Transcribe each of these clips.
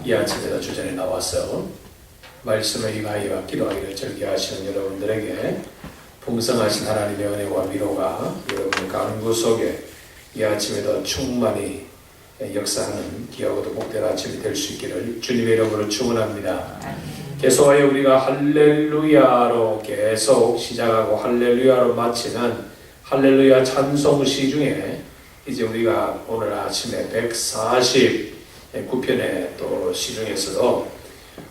이 아침에도 주전에 나와서 말씀을 임하여 기도하기를 절기하시는 여러분들에게 풍성하신 하나님의 은혜와 위로가 여러분의 간구 속에 이 아침에도 충만히 역사하는 귀하고도 복된 아침이 될 수 있기를 주님의 이름으로 축원합니다. 계속하여 우리가 할렐루야로 계속 시작하고 할렐루야로 마치는 할렐루야 찬송시 중에 이제 우리가 오늘 아침에 149편의 또 시 중에서도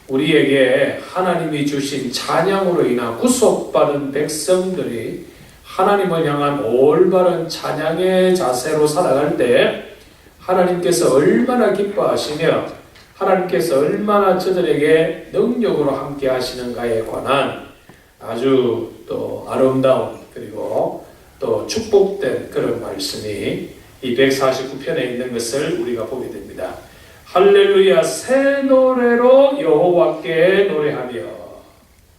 우리에게 하나님이 주신 찬양으로 인한 구속받은 백성들이 하나님을 향한 올바른 찬양의 자세로 살아갈 때 하나님께서 얼마나 기뻐하시며 하나님께서 얼마나 저들에게 능력으로 함께 하시는가에 관한 아주 또 아름다운 그리고 또 축복된 그런 말씀이 이 149편에 있는 것을 우리가 보게 됩니다. 할렐루야, 새 노래로 여호와께 노래하며,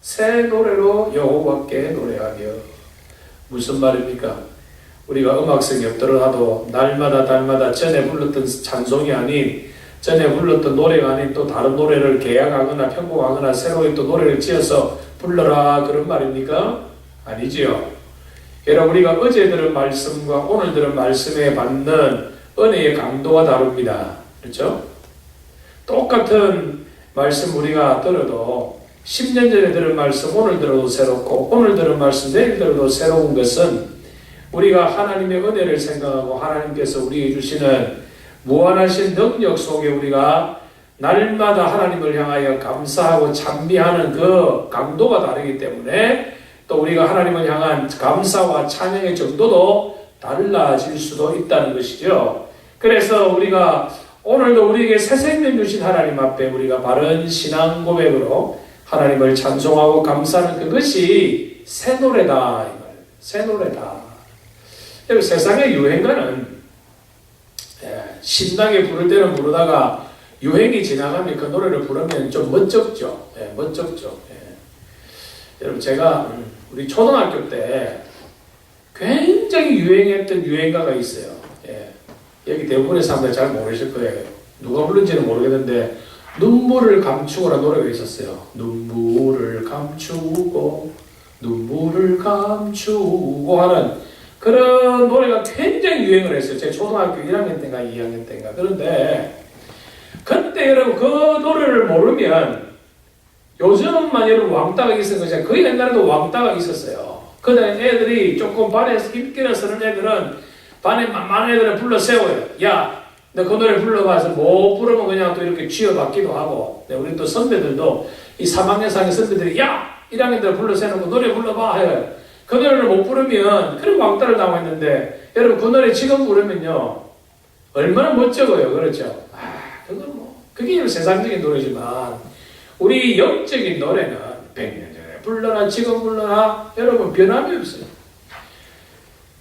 새 노래로 여호와께 노래하며. 무슨 말입니까? 우리가 음악성이 없더라도 날마다 전에 불렀던 찬송이 아닌, 전에 불렀던 노래가 아닌 또 다른 노래를 개혁하거나 편곡하거나 새로이 또 노래를 지어서 불러라 그런 말입니까? 아니지요. 여러분, 우리가 어제 들은 말씀과 오늘 들은 말씀에 받는 은혜의 강도가 다릅니다. 그렇죠? 똑같은 말씀 우리가 들어도 10년 전에 들은 말씀 오늘 들어도 새롭고 오늘 들은 말씀 내일 들어도 새로운 것은 우리가 하나님의 은혜를 생각하고 하나님께서 우리에게 주시는 무한하신 능력 속에 우리가 날마다 하나님을 향하여 감사하고 찬미하는 그 강도가 다르기 때문에 또 우리가 하나님을 향한 감사와 찬양의 정도도 달라질 수도 있다는 것이죠. 그래서 우리가 오늘도 우리에게 새 생명 주신 하나님 앞에 우리가 바른 신앙 고백으로 하나님을 찬송하고 감사하는 그것이 새 노래다. 새 노래다. 여러분, 세상의 유행가는 신나게 부를 때는 부르다가 유행이 지나가면 그 노래를 부르면 좀 멋쩍죠. 멋쩍죠. 여러분, 제가 우리 초등학교 때 굉장히 유행했던 유행가가 있어요. 여기 대부분의 사람들 잘 모르실 거예요. 누가 부른지는 모르겠는데 눈물을 감추고라 노래가 있었어요. 눈물을 감추고 하는 그런 노래가 굉장히 유행을 했어요. 제 초등학교 1학년 때인가 2학년 때인가. 그런데 그때 여러분 그 노래를 모르면 요즘만 여러분 왕따가 있었던 것이 그 옛날에도 왕따가 있었어요. 그때 애들이 조금 반에서 힘기나 쓰는 애들은 반에 많은 애들을 불러 세워요. 야, 너 그 노래 불러봐서 못 부르면 그냥 또 이렇게 쥐어받기도 하고. 우리 또 선배들도 이 3학년 상의 선배들이 야! 1학년들 불러 세우고 노래 불러봐 해요. 그 노래를 못 부르면 그런 왕따를 당했는데 여러분 그 노래 지금 부르면요 얼마나 멋쩍어요. 그렇죠? 그건 뭐 그게 세상적인 노래지만 우리 영적인 노래는 100년 전에 불러라 지금 불러라 여러분 변함이 없어요.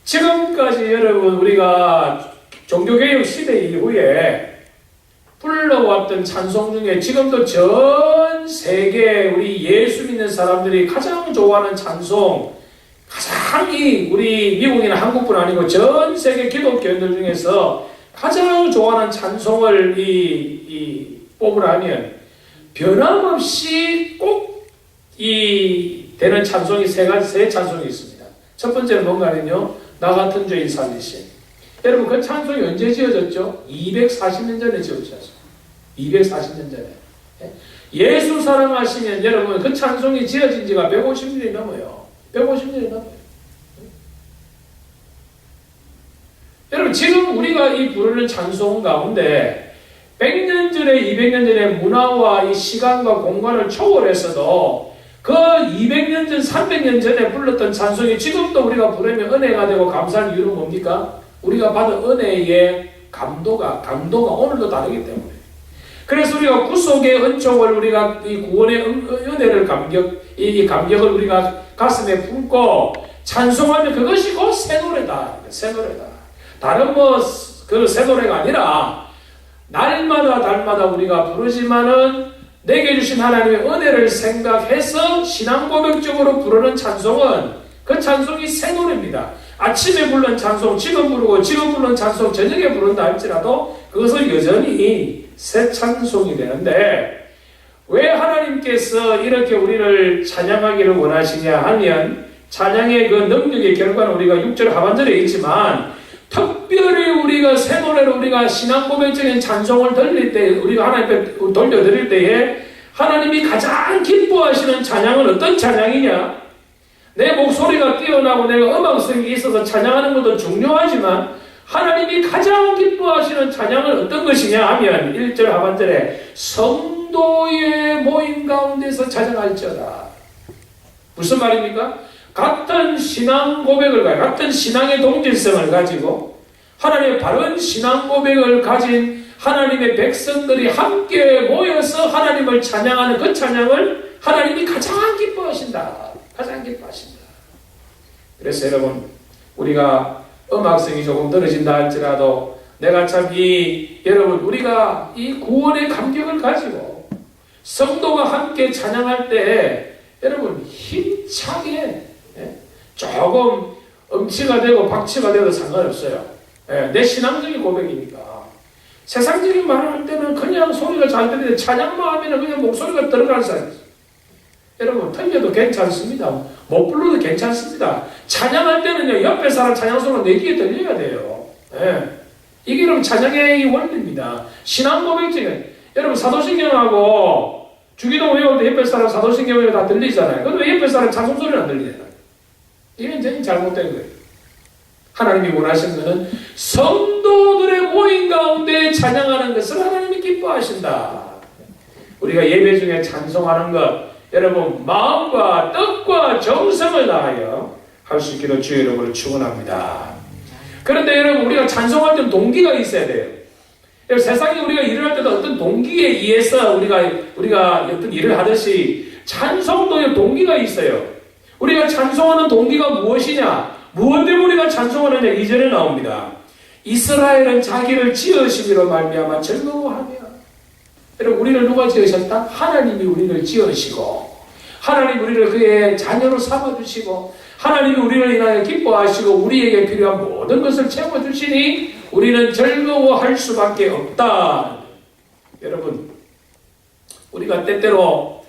지금까지 여러분 우리가 종교개혁 시대 이후에 불러왔던 찬송 중에 지금도 전 세계 우리 예수 믿는 사람들이 가장 좋아하는 찬송, 가장 우리 미국이나 한국뿐 아니고 전 세계 기독교인들 중에서 가장 좋아하는 찬송을 뽑으라면 변함없이 꼭 되는 찬송이 세 찬송이 있습니다. 첫 번째는 뭔가는요, 나 같은 죄인 살리심. 여러분 그 찬송이 언제 지어졌죠? 240년 전에 지어졌어요. 240년 전에. 예수 사랑하시면 여러분 그 찬송이 지어진 지가 150년이 넘어요. 150년이 넘어요. 여러분 지금 우리가 이 부르는 찬송 가운데 100년 전에 200년 전에 문화와 이 시간과 공간을 초월해서도 그 200년 전, 300년 전에 불렀던 찬송이 지금도 우리가 부르면 은혜가 되고 감사할 이유는 뭡니까? 우리가 받은 은혜의 강도가 오늘도 다르기 때문에. 그래서 우리가 구속의 은총을 우리가 이 구원의 은혜를 이 감격을 우리가 가슴에 품고 찬송하면 그것이 곧 새 노래다. 새 노래다. 다른 그 새 노래가 아니라 날마다 우리가 부르지만은 내게 주신 하나님의 은혜를 생각해서 신앙 고백적으로 부르는 찬송은 그 찬송이 새 노래입니다. 아침에 부른 찬송 지금 부르고 지금 부른 찬송 저녁에 부른다 할지라도 그것은 여전히 새 찬송이 되는데, 왜 하나님께서 이렇게 우리를 찬양하기를 원하시냐 하면, 찬양의 그 능력의 결과는 우리가 6절 하반절에 있지만, 특별히 우리가 새 노래로 우리가 신앙 고백적인 찬송을 들릴 때, 우리가 하나님 앞에 돌려드릴 때에 하나님이 가장 기뻐하시는 찬양은 어떤 찬양이냐? 내 목소리가 뛰어나고 내가 음악성이 있어서 찬양하는 것도 중요하지만 하나님이 가장 기뻐하시는 찬양은 어떤 것이냐 하면 1절 하반절에 성도의 모임 가운데서 찬양할지어다. 무슨 말입니까? 같은 신앙 고백을 가지고 같은 신앙의 동질성을 가지고 하나님의 바른 신앙 고백을 가진 하나님의 백성들이 함께 모여서 하나님을 찬양하는 그 찬양을 하나님이 가장 기뻐하신다. 가장 기뻐하신다. 그래서 여러분, 우리가 음악성이 조금 떨어진다 할지라도 내가 참 여러분 우리가 이 구원의 감격을 가지고 성도가 함께 찬양할 때 여러분 힘차게 조금 음치가 되고 박치가 되어도 상관없어요. 내 신앙적인 고백이니까. 세상적인 말을 할 때는 그냥 소리가 잘 들리는데 찬양만 하면 그냥 목소리가 들어가는 사람이죠. 여러분 틀려도 괜찮습니다. 못 불러도 괜찮습니다. 찬양할 때는요 옆에 사람 찬양소리가 내 귀에 들려야 돼요. 이게 여러분 찬양의 원리입니다. 신앙 고백증은 여러분 사도신경하고 주기도 외울 때 옆에 사람 사도신경 외우면 다 들리잖아요. 근데 왜 옆에 사람 찬송소리는 안 들리잖아요. 이건 완전히 잘못된 거예요. 하나님이 원하시는 것은 성도들의 모임 가운데 찬양하는 것을 하나님이 기뻐하신다. 우리가 예배 중에 찬송하는 것 여러분 마음과 뜻과 정성을 다하여 할 수 있기를 주의 이름으로 축원합니다. 그런데 여러분 우리가 찬송할 때는 동기가 있어야 돼요. 세상에 우리가 일을 할 때도 어떤 동기에 의해서 우리가 어떤 일을 하듯이 찬송도의 동기가 있어요. 우리가 찬송하는 동기가 무엇이냐? 무엇 때문에 우리가 찬송하느냐? 2절에 나옵니다. 이스라엘은 자기를 지으심으로 말미암아 즐거워하며. 여러분 우리를 누가 지으셨다? 하나님이 우리를 지으시고 하나님 우리를 그의 자녀로 삼아주시고 하나님이 우리를 인하여 기뻐하시고 우리에게 필요한 모든 것을 채워주시니 우리는 즐거워할 수밖에 없다. 여러분 우리가 때때로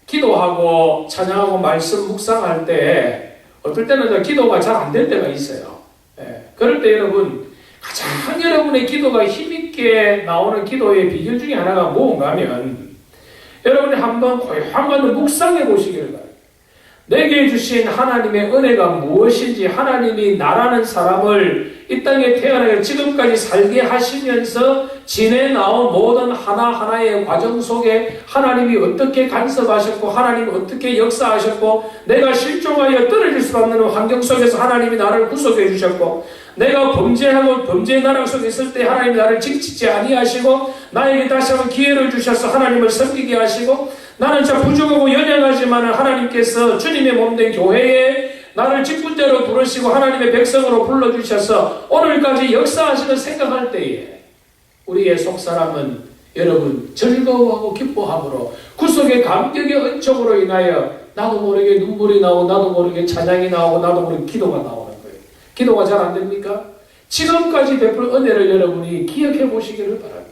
기도하고 찬양하고 말씀 묵상할 때 어떨 때는 기도가 잘 안 될 때가 있어요. 그럴 때 여러분 가장 여러분의 기도가 힘있게 나오는 기도의 비결 중에 하나가 뭔가 하면 여러분이 한번 고요한 묵상해 보시기를 바랍니다. 내게 주신 하나님의 은혜가 무엇인지 하나님이 나라는 사람을 이 땅에 태어나게 지금까지 살게 하시면서 지내나온 모든 하나하나의 과정 속에 하나님이 어떻게 간섭하셨고 하나님이 어떻게 역사하셨고 내가 실종하여 떨어질 수 없는 환경 속에서 하나님이 나를 구속해 주셨고 내가 범죄하고 범죄의 나라 속에 있을 때 하나님이 나를 지키지 아니하시고 나에게 다시 한번 기회를 주셔서 하나님을 섬기게 하시고 나는 참 부족하고 연약하지만 하나님께서 주님의 몸된 교회에 나를 직분자로 부르시고 하나님의 백성으로 불러주셔서 오늘까지 역사하시는 생각할 때에 우리의 속사람은 여러분 즐거워하고 기뻐함으로 구속의 감격의 은총으로 인하여 나도 모르게 눈물이 나오고 나도 모르게 찬양이 나오고 나도 모르게 기도가 나오는 거예요. 기도가 잘 안 됩니까? 지금까지 베풀 은혜를 여러분이 기억해 보시기를 바랍니다.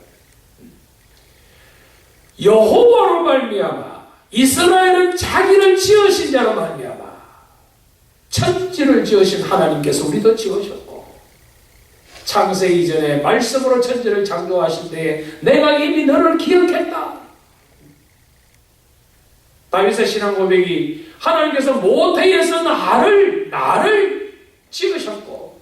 여호와로 말미암아 이스라엘은 자기를 지으신 자로 말미암아 천지를 지으신 하나님께서 우리도 지으셨고 창세 이전에 말씀으로 천지를 창조하신 때에 내가 이미 너를 기억했다. 다윗의 신앙 고백이 하나님께서 모태에서 나를 지으셨고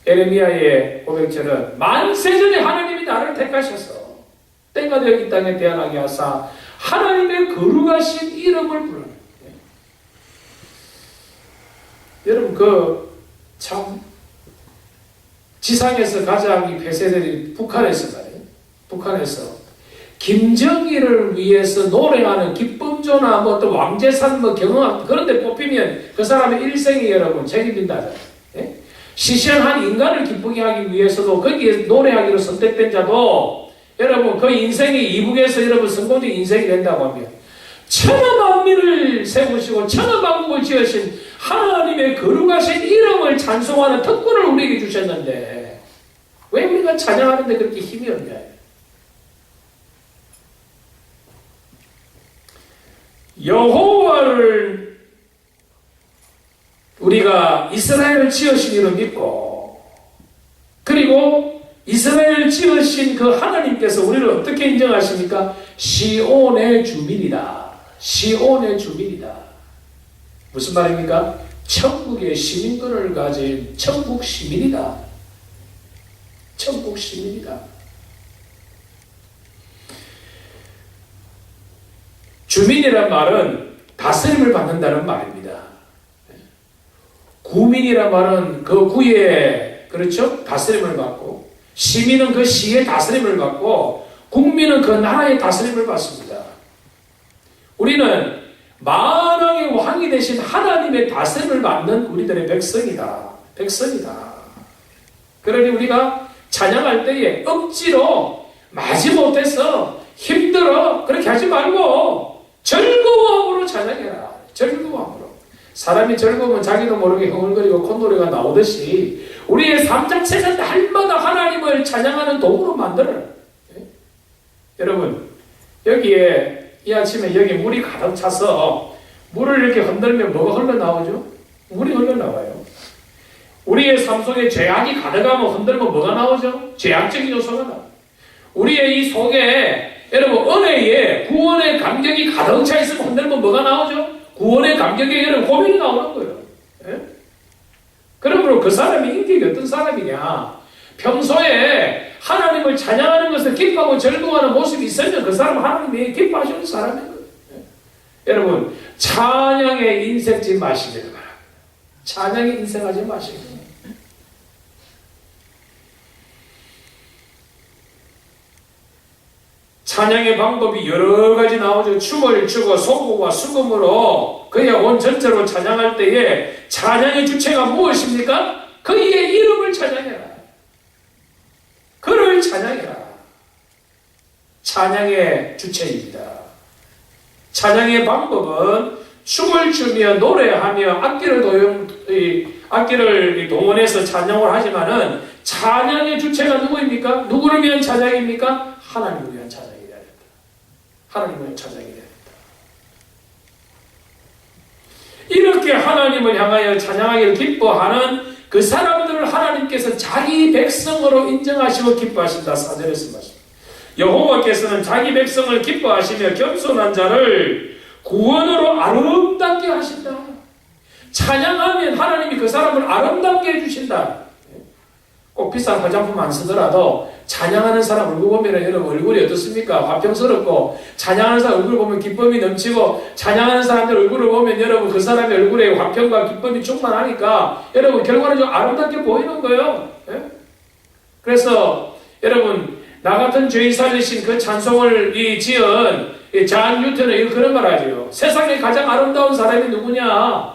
에레미야의 고백처럼 만세전에 하나님이 나를 택하셔서 때가 되어 이 땅에 태어나게 하사 하나님의 거룩하신 이름을 부르는 여러분 참 지상에서 가장 이 폐쇄들이 북한에서 말이에요. 북한에서 김정일을 위해서 노래하는 기쁨조나 뭐 또 왕재산 뭐 경험 그런 데 뽑히면 그 사람의 일생이 여러분 책임진다잖아요. 예? 시시한 인간을 기쁘게 하기 위해서도 거기에 노래하기로 선택된 자도 여러분 그 인생이 이북에서 여러분 성공적인 인생이 된다고 하면 천하만민을 세우시고 천하만국을 지으신 하나님의 거룩하신 이름을 찬송하는 특권을 우리에게 주셨는데 왜 우리가 찬양하는데 그렇게 힘이 없냐? 여호와를 우리가 이스라엘을 지으신 이로 믿고, 그리고 이스라엘을 지으신 그 하나님께서 우리를 어떻게 인정하십니까? 시온의 주민이다. 시온의 주민이다. 무슨 말입니까? 천국의 시민권을 가진 천국 시민이다. 천국 시민이다. 주민이란 말은 다스림을 받는다는 말입니다. 구민이란 말은 그 구에, 그렇죠? 다스림을 받고, 시민은 그 시의 다스림을 받고, 국민은 그 나라의 다스림을 받습니다. 우리는 만왕의 왕이 되신 하나님의 다스림을 받는 우리들의 백성이다. 백성이다. 그러니 우리가 찬양할 때에 억지로 마지못해서 힘들어 그렇게 하지 말고 즐거움으로 찬양해라. 즐거움으로. 사람이 즐거우면 자기도 모르게 흥얼거리고 콧노래가 나오듯이 우리의 삶 자체가 날마다 하나님을 찬양하는 도구로 만들어라. 예? 여러분, 여기에 이 아침에 여기 물이 가득 차서 물을 이렇게 흔들면 뭐가 흘러나오죠? 물이 흘러나와요. 우리의 삶 속에 죄악이 가득하면 흔들면 뭐가 나오죠? 죄악적인 요소가 나와요. 우리의 이 속에 여러분 은혜에 구원의 감격이 가득 차 있으면 흔들면 뭐가 나오죠? 구원의 감격에 여러분 고백이 나오는 거예요. 예? 그러므로 그 사람이 인격이 어떤 사람이냐? 평소에 하나님을 찬양하는 것을 기뻐하고 즐거워하는 모습이 있으면 그 사람은 하나님이 기뻐하시는 사람인 거예요. 예? 여러분, 찬양의 인생 짓지 마시길 바랍니다. 찬양의 인생하지 마시길 바랍니다. 찬양의 방법이 여러 가지 나오죠. 춤을 추고 소고와 수금으로 그의 온 전체로 찬양할 때에 찬양의 주체가 무엇입니까? 그의 이름을 찬양해라. 그를 찬양해라. 찬양의 주체입니다. 찬양의 방법은 춤을 추며 노래하며 악기를 동원해서 찬양을 하지만은 찬양의 주체가 누구입니까? 누구를 위한 찬양입니까? 하나님을 위한 찬양이 되어야 된다. 하나님을 위한 찬양이 되어야 된다. 이렇게 하나님을 향하여 찬양하기를 기뻐하는 그 사람들을 하나님께서 자기 백성으로 인정하시고 기뻐하신다. 4절에서 말씀합니다. 여호와께서는 자기 백성을 기뻐하시며 겸손한 자를 구원으로 아름답게 하신다. 찬양하면 하나님이 그 사람을 아름답게 해주신다. 꼭 비싼 화장품 안 쓰더라도 찬양하는 사람 얼굴 보면 여러분 얼굴이 어떻습니까? 화평스럽고 찬양하는 사람 얼굴 보면 기쁨이 넘치고 찬양하는 사람들 얼굴을 보면 여러분 그 사람의 얼굴에 화평과 기쁨이 충만하니까 여러분 결과는 좀 아름답게 보이는 거예요. 예? 그래서 여러분 나 같은 죄인 살리신 그 찬송을 지은 잔 뉴턴은 그런 말 하죠. 세상에 가장 아름다운 사람이 누구냐?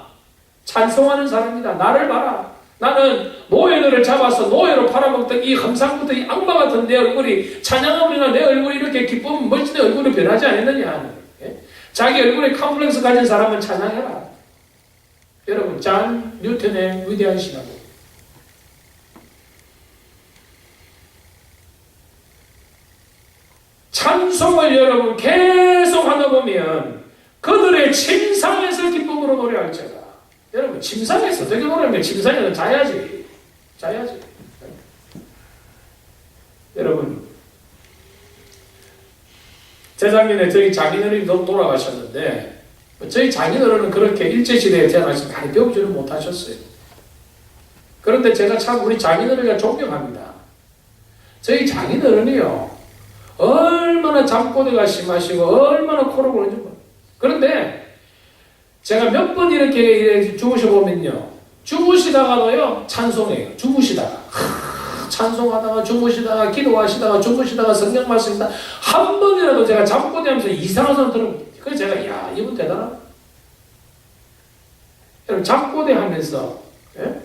찬송하는 사람이다. 나를 봐라. 나는 노예들을 잡아서 노예로 팔아먹던 이 험상부터 이 악마 같은 내 얼굴이 찬양하면 내 얼굴이 이렇게 기쁨 멋진 얼굴로 변하지 않았느냐. 예? 자기 얼굴에 컴플렉스 가진 사람은 찬양해라. 여러분 잔 뉴턴의 위대한 신학입니다. 찬송을 여러분 계속 하다 보면 그들의 침상에서 기쁨으로 노래할지어다. 여러분 침상에서 어떻게 노래하면 침상에서 자야지. 여러분 재작년에 저희 장인어른이 돌아가셨는데 저희 장인어른은 그렇게 일제시대에 태어나서 많이 배우지를 못하셨어요. 그런데 제가 참 우리 장인어른을 존경합니다. 저희 장인어른이요 얼마나 잠꼬대가 심하시고 얼마나 코를 고는지 몰라요. 그런데 제가 몇 번 이렇게 주무셔 보면요 주무시다가도요 찬송해요. 주무시다가 찬송하다가 주무시다가 기도하시다가 주무시다가 성경 말씀이다 한 번이라도 제가 잠꼬대하면서 이상한 소리 들으면 그래서 제가 야 이분 대단하다. 여러분 잠꼬대하면서 예?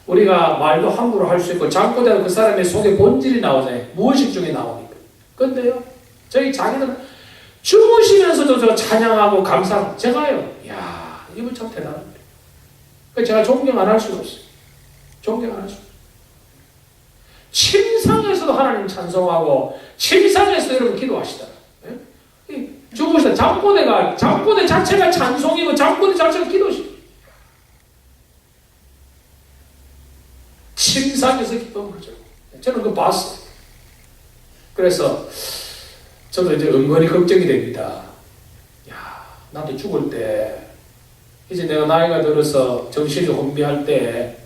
우리가 말도 함부로 할 수 있고 잠꼬대하면 그 사람의 속에 본질이 나오잖아요. 무의식 중에 나오니까. 근데요 저희 자기는 주무시면서도 저 찬양하고 감사하고 제가요 야 이분 참 대단합니다. 제가 존경 안 할 수가 없어요. 존경 안 할 수가 없어요. 침상에서도 하나님 찬송하고 침상에서도 여러분 기도하시더라. 죽으시다. 잠꼬대 자체가 찬송이고 잠꼬대 자체가 기도시. 침상에서 기도한 거죠. 저는 그거 봤어요. 그래서 저도 이제 은근히 걱정이 됩니다. 야, 나도 죽을 때 이제 내가 나이가 들어서 정신이 혼미할 때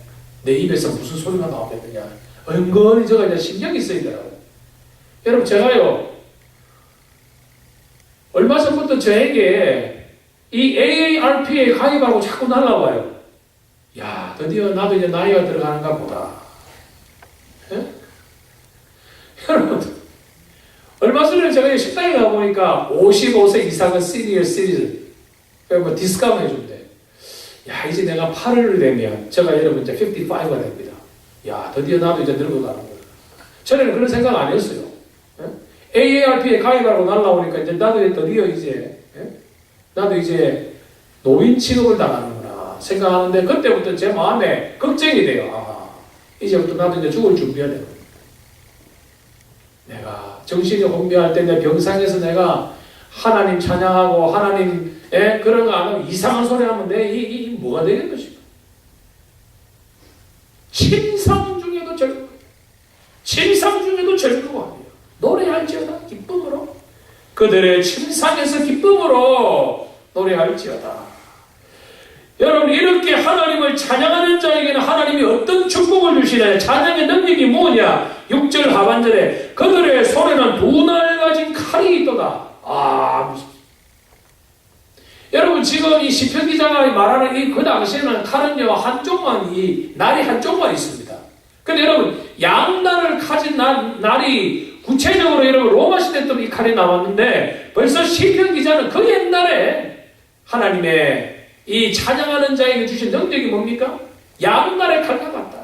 내 입에서 무슨 소리가 나오겠느냐. 은근히 제가 이제 신경이 쓰이더라고요. 여러분, 제가요, 얼마 전부터 저에게 이 AARP에 가입하고 자꾸 날라와요. 야, 드디어 나도 이제 나이가 들어가는가 보다. 예? 여러분, 얼마 전에 제가 식당에 가보니까 55세 이상은 시니어 시리즈, 뭐 디스카운트 해준대. 야, 이제 내가 8을 되면 제가 여러분 이제 55가 됩니다. 야, 드디어 나도 이제 늙어가는 거야. 전에는 그런 생각 안 했어요. 예? AARP에 가입하고 날라오니까 이제 나도 드디어 이제, 예? 나도 이제 노인 취급을 당하는구나 생각하는데 그때부터 제 마음에 걱정이 돼요. 아, 이제부터 나도 이제 죽을 준비해야 되는 거야. 내가 정신이 혼미할 때 내 병상에서 내가 하나님 찬양하고 하나님의 그런 거 안 하면 이상한 소리 하면 이 뭐가 되는 것인가? 침상 중에도 절규가 아니에요. 노래할지어다 기쁨으로 그들의 침상에서 기쁨으로 노래할지어다. 여러분, 이렇게 하나님을 찬양하는 자에게는 하나님이 어떤 축복을 주시냐? 찬양의 능력이 뭐냐? 6절 하반절에 그들의 손에는 두 날 가진 칼이 있도다. 여러분, 지금 이 시편 기자가 말하는 그 당시에는 칼은요, 날이 한쪽만 있습니다. 근데 여러분, 양날을 가진 날이 구체적으로 여러분 로마 시대 때도 이 칼이 나왔는데 벌써 시편 기자는 그 옛날에 하나님의 이 찬양하는 자에게 주신 능력이 뭡니까? 양날의 칼과 같다.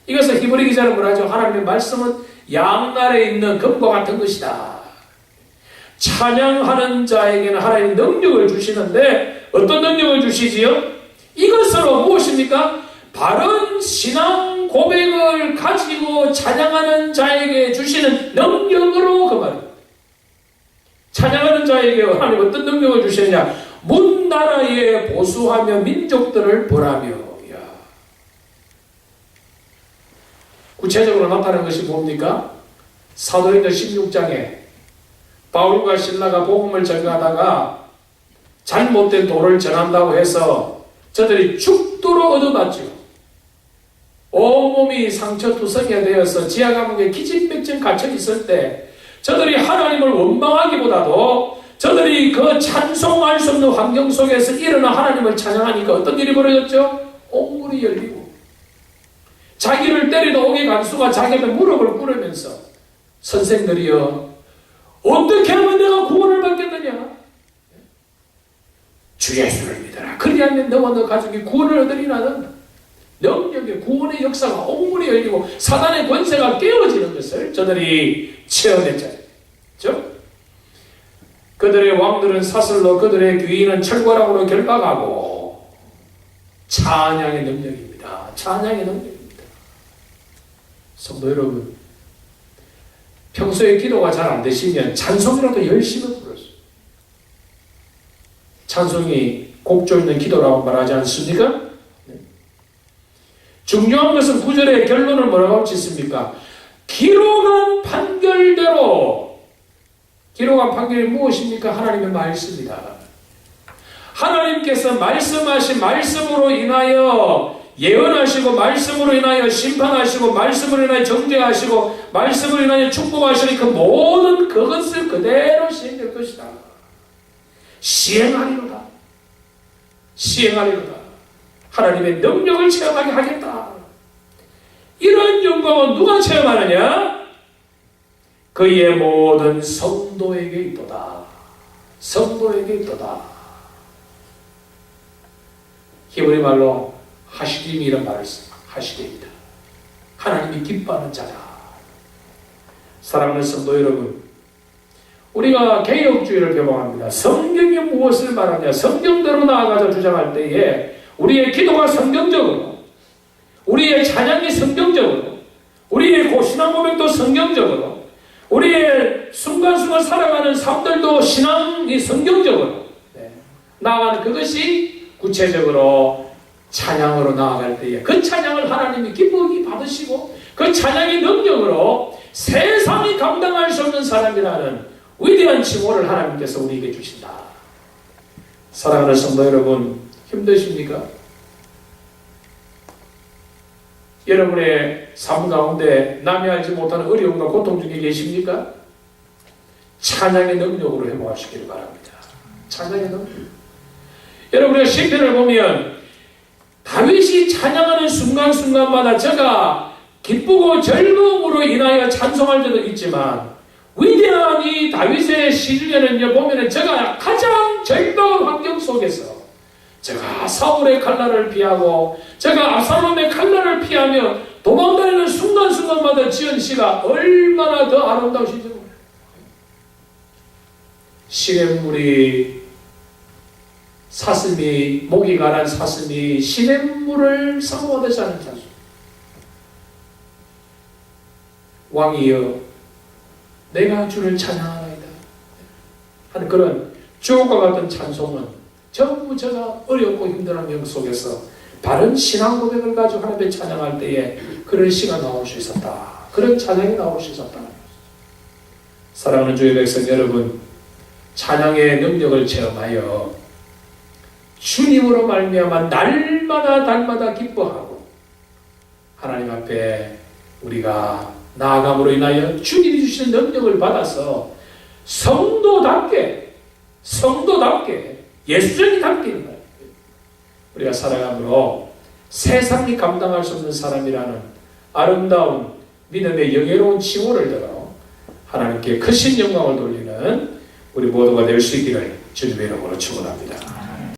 이것을 히브리 기자는 뭐라 하죠? 하나님의 말씀은 양날에 있는 금과 같은 것이다. 찬양하는 자에게는 하나님 능력을 주시는데 어떤 능력을 주시지요? 이것으로 무엇입니까? 바른 신앙 고백을 가지고 찬양하는 자에게 주시는 능력으로 그 말입니다. 찬양하는 자에게 하나님 어떤 능력을 주시느냐? 문 나라에 보수하며 민족들을 벌하며. 구체적으로 나타나는 것이 뭡니까? 사도행전 16장에 바울과 신라가 복음을 전가하다가 잘못된 도를 전한다고 해서 저들이 죽도록 얻어맞죠. 온몸이 상처투성이가 되어서 지하 감옥에 기진맥진 갇혀 있을 때 저들이 하나님을 원망하기보다도 저들이 그 찬송할 수 없는 환경 속에서 일어나 하나님을 찬양하니까 어떤 일이 벌어졌죠? 옥문이 열리고 자기를 때리던 옥의 간수가 자기한테 무릎을 꿇으면서 선생들이여 어떻게 하면 내가 구원을 받겠느냐? 주 예수를 믿어라. 그리하면 너와 너 가족이 구원을 얻으리라는 능력의 구원의 역사가 옥문이 열리고 사단의 권세가 깨어지는 것을 저들이 체험했잖아요. 그렇죠? 그들의 왕들은 사슬로 그들의 귀인은 철과락으로 결박하고 찬양의 능력입니다. 찬양의 능력입니다. 성도 여러분, 평소에 기도가 잘 안 되시면 찬송이라도 열심히 부르세요. 찬송이 곡조 있는 기도라고 말하지 않습니까? 네. 중요한 것은 9절의 결론을 뭐라고 짓습니까? 기록한 판결대로. 기록한 판결이 무엇입니까? 하나님의 말씀입니다. 하나님께서 말씀하신 말씀으로 인하여 예언하시고 말씀으로 인하여 심판하시고 말씀으로 인하여 정죄하시고 말씀으로 인하여 축복하시니 그 모든 그것을 그대로 시행될 것이다. 시행하리로다. 시행하리로다. 하나님의 능력을 체험하게 하겠다. 이런 영광은 누가 체험하느냐? 그의 모든 성도에게 있도다. 성도에게 있도다. 히브리 말로 하시림이 이런 말을 씁니다. 하시림이다. 하나님이 기뻐하는 자다. 사랑하는 성도 여러분, 우리가 개혁주의를 표방합니다. 성경이 무엇을 말하냐? 성경대로 나아가자 주장할 때에 우리의 기도가 성경적으로, 우리의 찬양이 성경적으로, 우리의 고신앙 신앙 고백도 성경적으로, 우리의 순간순간 살아가는 삶들도 신앙이 성경적으로 나아가는 그것이 구체적으로 찬양으로 나아갈 때에 그 찬양을 하나님이 기쁘게 받으시고 그 찬양의 능력으로 세상이 감당할 수 없는 사람이라는 위대한 칭호를 하나님께서 우리에게 주신다. 사랑하는 성도 여러분, 힘드십니까? 여러분의 삶 가운데 남이 알지 못하는 어려움과 고통 중에 계십니까? 찬양의 능력으로 회복하시기를 바랍니다. 찬양의 능력. 여러분의 시편을 보면 다윗이 찬양하는 순간순간마다 저가 기쁘고 즐거움으로 인하여 찬송할 때도 있지만, 위대한 이 다윗의 시 중에는요 보면은 저가 가장 절박한 환경 속에서 저가 사울의 칼날을 피하고 저가 압살롬의 칼날을 피하며 도망다니는 순간순간마다 지은 시가 얼마나 더 아름다우시죠. 시냇물이 사슴이, 목이 가란 사슴이 시냇물을 사모하듯이 하는 찬송. 왕이여 내가 주를 찬양하나이다 하는 그런 주옥과 같은 찬송은 전부 제가 어렵고 힘든 환경 속에서 바른 신앙 고백을 가지고 하나님의 찬양할 때에 그런 시가 나올 수 있었다. 그런 찬양이 나올 수 있었다. 사랑하는 주의 백성 여러분, 찬양의 능력을 체험하여 주님으로 말미암아 날마다 기뻐하고 하나님 앞에 우리가 나아감으로 인하여 주님이 주시는 능력을 받아서 성도답게 예수적인 거예요. 우리가 살아감으로 세상이 감당할 수 없는 사람이라는 아름다운 믿음의 영예로운 칭호를 들어 하나님께 크신 영광을 돌리는 우리 모두가 될 수 있기를 주님의 이름으로 축원합니다.